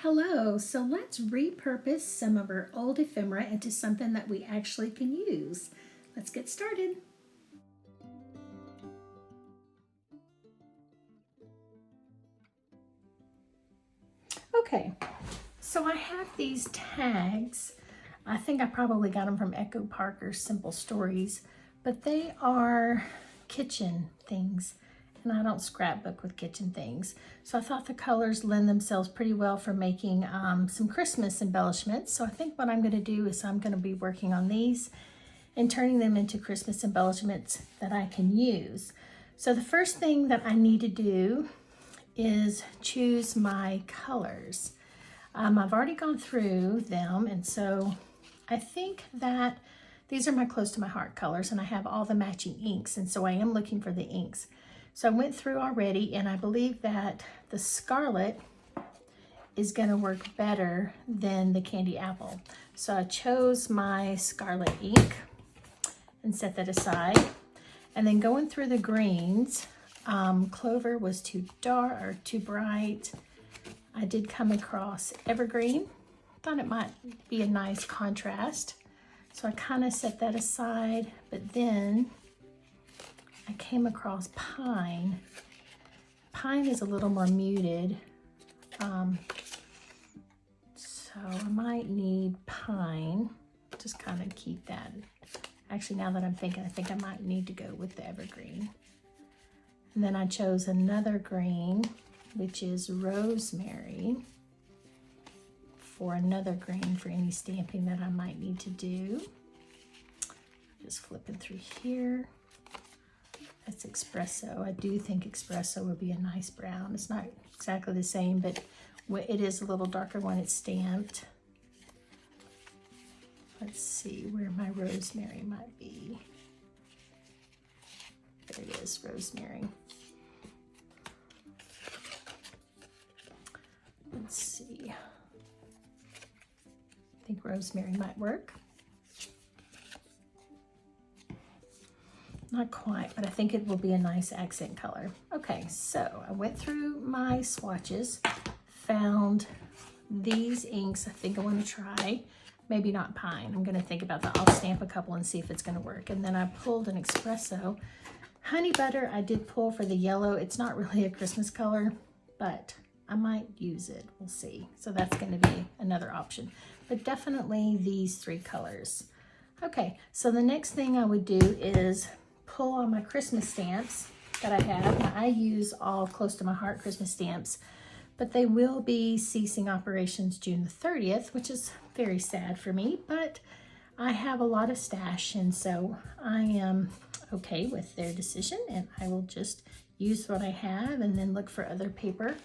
Hello, so let's repurpose some of our old ephemera into something that we actually can use. Let's get started. Okay, so I have these tags. I think I probably got them from Echo Parker's Simple Stories, but they are kitchen things. And I don't scrapbook with kitchen things. So I thought the colors lend themselves pretty well for making some Christmas embellishments. So I think what I'm going to do is I'm going to be working on these and turning them into Christmas embellishments that I can use. So the first thing that I need to do is choose my colors. I've already gone through them, and so I think that these are my close to my heart colors, and I have all the matching inks, and so I am looking for the inks. So I went through already, and I believe that the scarlet is going to work better than the candy apple. So I chose my scarlet ink and set that aside. And then going through the greens, Clover was too dark or too bright. I did come across Evergreen. Thought it might be a nice contrast. So I kind of set that aside, but then I came across Pine. Pine is a little more muted. So I might need Pine. Just kind of keep that. Actually, now that I'm thinking, I think I might need to go with the Evergreen. And then I chose another green, which is Rosemary, for another green for any stamping that I might need to do. Just flipping through here. That's espresso. I do think espresso would be a nice brown. It's not exactly the same, but it is a little darker when it's stamped. Let's see where my rosemary might be. There it is, rosemary. Let's see. I think rosemary might work. Not quite, but I think it will be a nice accent color. Okay, so I went through my swatches, found these inks I think I want to try. Maybe not Pine. I'm going to think about that. I'll stamp a couple and see if it's going to work. And then I pulled an espresso. Honey butter I did pull for the yellow. It's not really a Christmas color, but I might use it. We'll see. So that's going to be another option. But definitely these three colors. Okay, so the next thing I would do is pull all my Christmas stamps that I have. Now, I use all close to my heart Christmas stamps, but they will be ceasing operations June the 30th, which is very sad for me, but I have a lot of stash, and so I am okay with their decision, and I will just use what I have and then look for other paper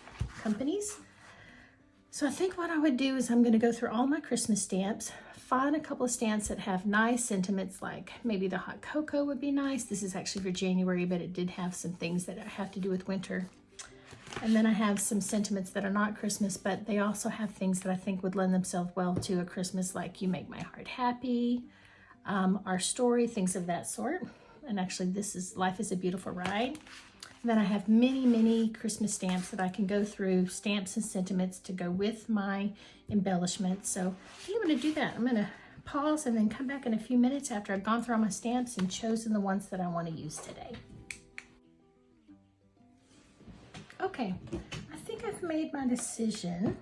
companies. So I think what I would do is I'm going to go through all my Christmas stamps, find a couple of stamps that have nice sentiments, like maybe the hot cocoa would be nice. This is actually for January, but it did have some things that have to do with winter. And then I have some sentiments that are not Christmas, but they also have things that I think would lend themselves well to a Christmas, like You Make My Heart Happy, Our Story, things of that sort. And actually this is Life is a Beautiful Ride. And then I have many, many Christmas stamps that I can go through, stamps and sentiments to go with my embellishments. So I think I'm going to do that. I'm going to pause and then come back in a few minutes after I've gone through all my stamps and chosen the ones that I want to use today. Okay, I think I've made my decision.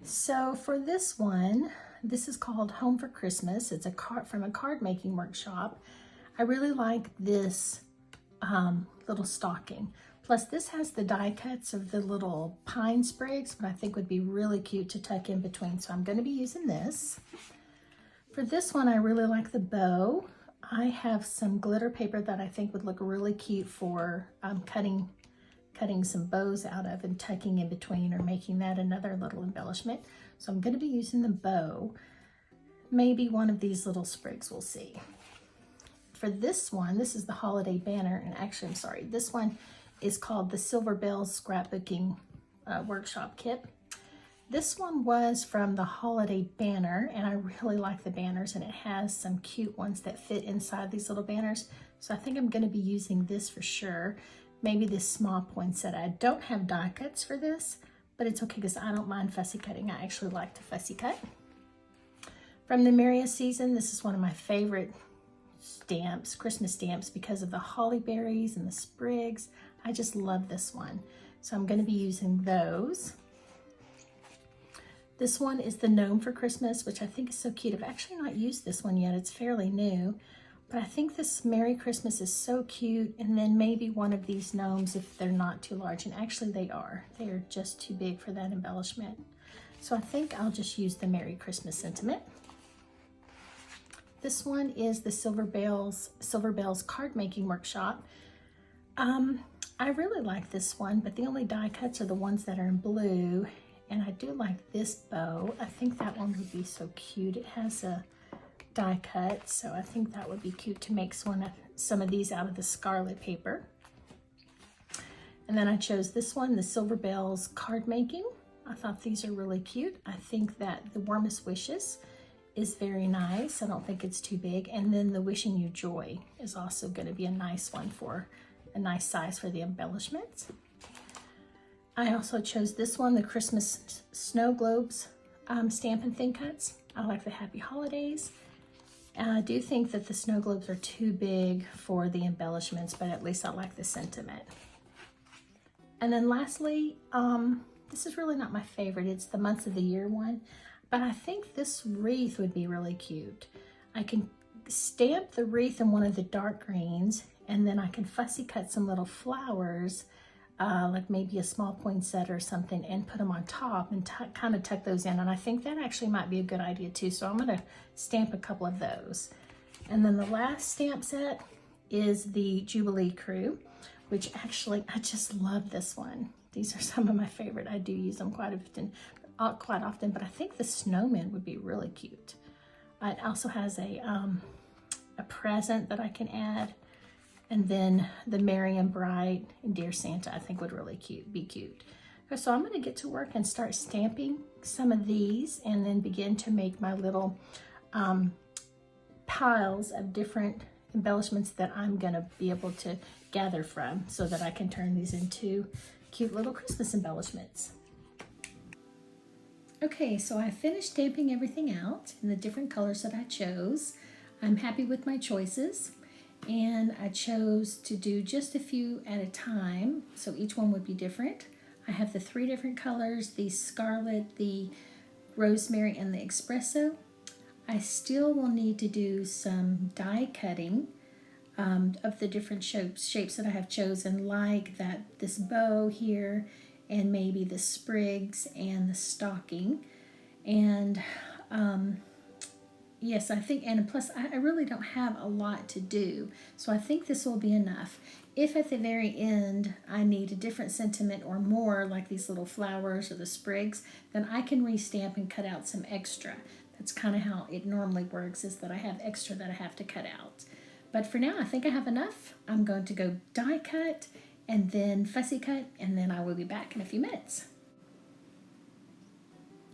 So for this one, this is called Home for Christmas. It's a card from a card making workshop. I really like this little stocking. Plus this has the die cuts of the little pine sprigs, but I think would be really cute to tuck in between. So I'm going to be using this. For this one, I really like the bow. I have some glitter paper that I think would look really cute for cutting some bows out of and tucking in between, or making that another little embellishment. So I'm going to be using the bow. Maybe one of these little sprigs, we'll see. For this one, this is the holiday banner, and actually, I'm sorry, this one is called the Silver Bells Scrapbooking Workshop Kit. This one was from the holiday banner, and I really like the banners, and it has some cute ones that fit inside these little banners. So I think I'm going to be using this for sure. Maybe this small poinsettia. I don't have die cuts for this, but it's okay because I don't mind fussy cutting. I actually like to fussy cut. From the Maria season, this is one of my favorite stamps, Christmas stamps, because of the holly berries and the sprigs. I just love this one. So I'm going to be using those. This one is the gnome for Christmas, which I think is so cute. I've actually not used this one yet. It's fairly new, but I think this Merry Christmas is so cute. And then maybe one of these gnomes if they're not too large. And actually they are. They are just too big for that embellishment. So I think I'll just use the Merry Christmas sentiment. This one is the Silver Bells card making workshop. I really like this one, but the only die cuts are the ones that are in blue. And I do like this bow. I think that one would be so cute. It has a die cut, so I think that would be cute to make some of these out of the scarlet paper. And then I chose this one, the Silver Bells card making. I thought these are really cute. I think that the Warmest Wishes is very nice. I don't think it's too big. And then the Wishing You Joy is also going to be a nice one for a nice size for the embellishments. I also chose this one, the Christmas Snow Globes Stampin' Thin Cuts. I like the Happy Holidays. And I do think that the snow globes are too big for the embellishments, but at least I like the sentiment. And then lastly, this is really not my favorite. It's the Months of the Year one, but I think this wreath would be really cute. I can stamp the wreath in one of the dark greens, and then I can fussy cut some little flowers, like maybe a small poinsettia or something, and put them on top and kind of tuck those in. And I think that actually might be a good idea too. So I'm gonna stamp a couple of those. And then the last stamp set is the Jubilee Crew, which actually, I just love this one. These are some of my favorite. I do use them quite often, but I think the snowman would be really cute. It also has a present that I can add. And then the Merry and Bright and Dear Santa, I think would really be cute. So I'm gonna get to work and start stamping some of these and then begin to make my little piles of different embellishments that I'm gonna be able to gather from so that I can turn these into cute little Christmas embellishments. Okay, so I finished stamping everything out in the different colors that I chose. I'm happy with my choices. And I chose to do just a few at a time, so each one would be different. I have the 3 different colors, the scarlet, the rosemary, and the espresso. I still will need to do some die cutting of the different shapes that I have chosen, like this bow here, and maybe the sprigs and the stocking. And yes, I think, and plus I really don't have a lot to do, so I think this will be enough. If at the very end I need a different sentiment or more, like these little flowers or the sprigs, then I can restamp and cut out some extra. That's kind of how it normally works, is that I have extra that I have to cut out. But for now, I think I have enough. I'm going to go die cut and then fussy cut, and then I will be back in a few minutes.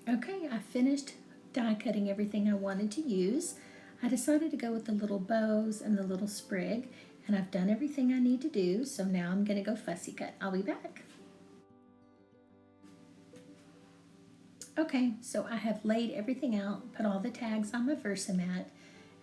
Okay, I finished die cutting everything I wanted to use. I decided to go with the little bows and the little sprig, and I've done everything I need to do, so now I'm going to go fussy cut. I'll be back. Okay, so I have laid everything out, put all the tags on my Versamat,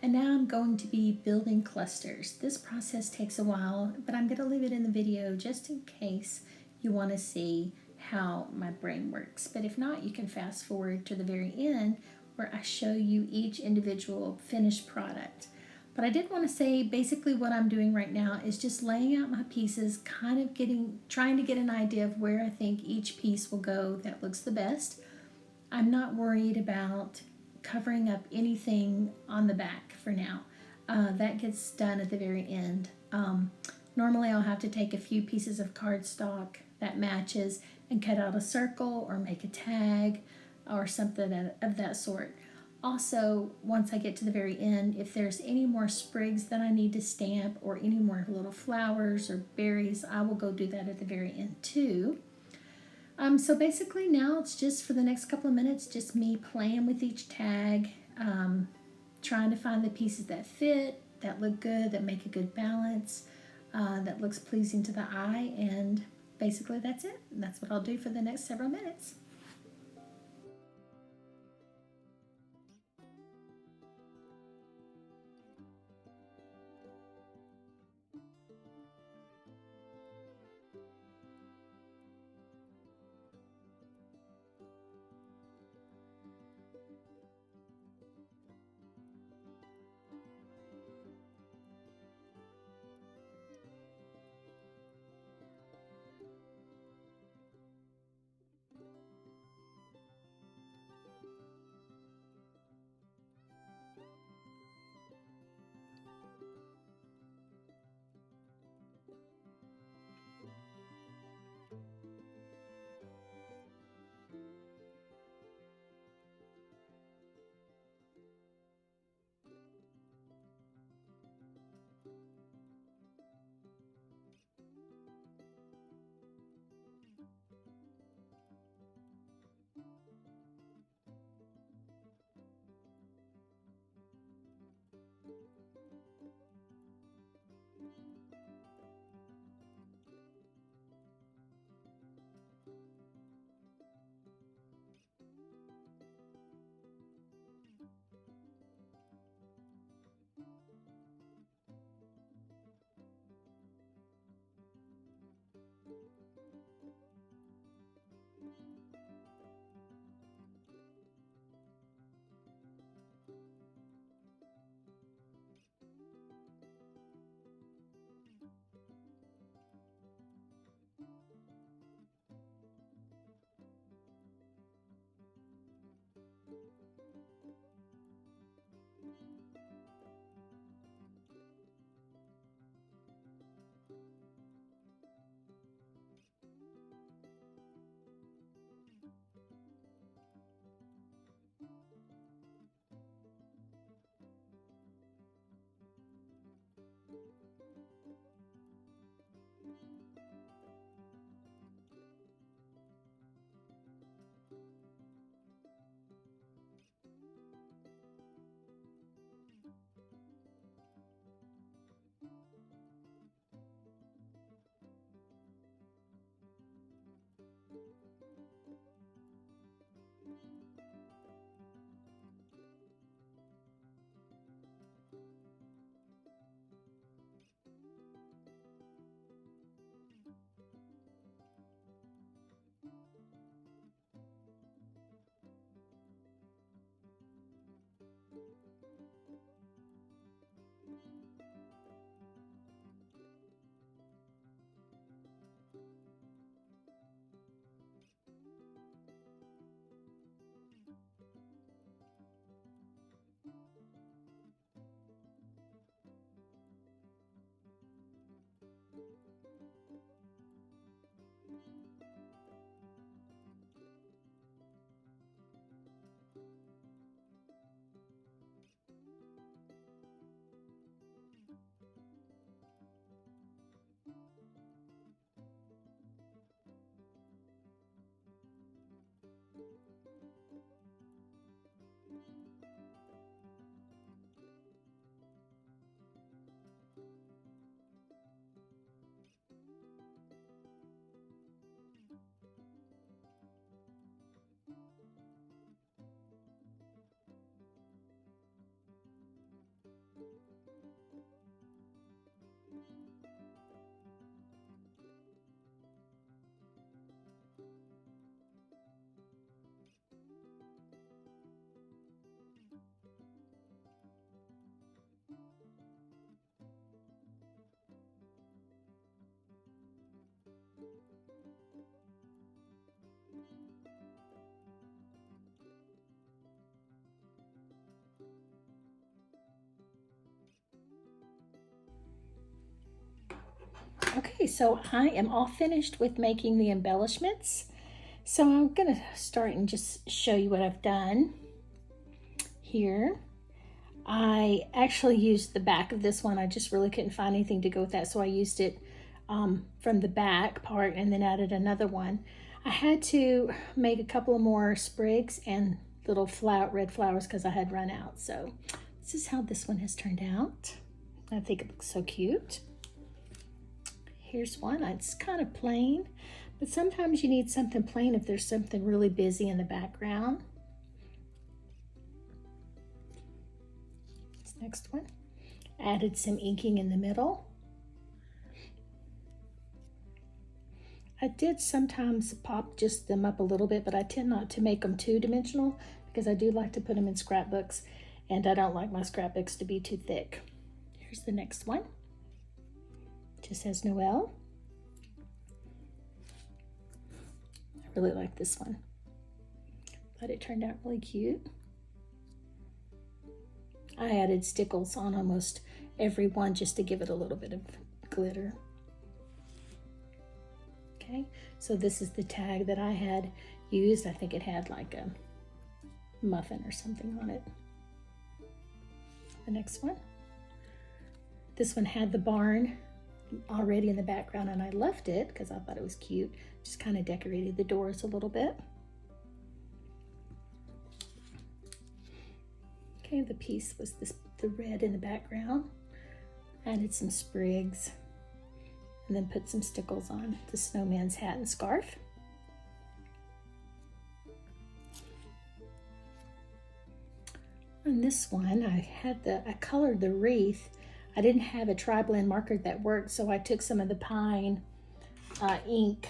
and now I'm going to be building clusters. This process takes a while, but I'm going to leave it in the video just in case you want to see how my brain works. But if not, you can fast forward to the very end where I show you each individual finished product. But I did want to say basically what I'm doing right now is just laying out my pieces, kind of trying to get an idea of where I think each piece will go that looks the best. I'm not worried about covering up anything on the back for now. That gets done at the very end. Normally I'll have to take a few pieces of cardstock that matches and cut out a circle or make a tag or something of that sort. Also, once I get to the very end, if there's any more sprigs that I need to stamp or any more little flowers or berries, I will go do that at the very end too. So basically now it's just for the next couple of minutes, just me playing with each tag, trying to find the pieces that fit, that look good, that make a good balance, that looks pleasing to the eye, and basically that's it. And that's what I'll do for the next several minutes. Okay, so I am all finished with making the embellishments. So I'm gonna start and just show you what I've done here. I actually used the back of this one. I just really couldn't find anything to go with that, so I used it from the back part and then added another one. I had to make a couple of more sprigs and little red flowers because I had run out. So this is how this one has turned out. I think it looks so cute. Here's one. It's kind of plain, but sometimes you need something plain if there's something really busy in the background. This next one. Added some inking in the middle. I did sometimes pop just them up a little bit, but I tend not to make them two-dimensional because I do like to put them in scrapbooks, and I don't like my scrapbooks to be too thick. Here's the next one. Just says Noel. I really like this one. Thought it turned out really cute. I added stickles on almost every one just to give it a little bit of glitter. Okay, so this is the tag that I had used. I think it had like a muffin or something on it. The next one. This one had the barn already in the background, and I left it because I thought it was cute. Just kind of decorated the doors a little bit. Okay, the piece was the red in the background. Added some sprigs, and then put some stickles on the snowman's hat and scarf. On this one, I colored the wreath. I didn't have a tri-blend marker that worked, so I took some of the pine ink,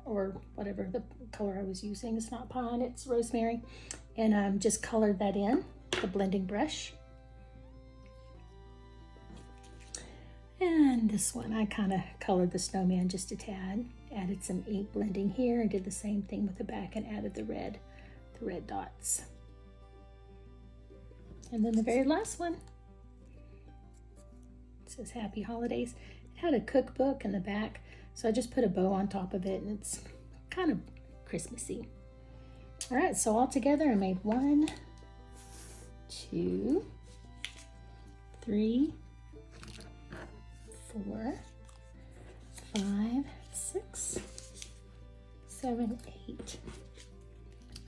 or whatever the color I was using. It's not pine, it's rosemary, and just colored that in with a blending brush. And this one, I kind of colored the snowman just a tad. Added some ink blending here, and did the same thing with the back and added the red dots. And then the very last one, it says Happy Holidays. It had a cookbook in the back, so I just put a bow on top of it, and it's kind of Christmassy. All right, so all together I made 1, 2, 3, 4, 5, 6, 7, 8,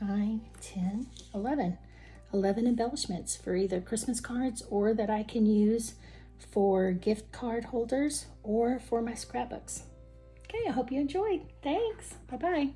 9, 10, 11. 11 embellishments for either Christmas cards or that I can use for gift card holders or for my scrapbooks. Okay, I hope you enjoyed. Thanks. Bye-bye.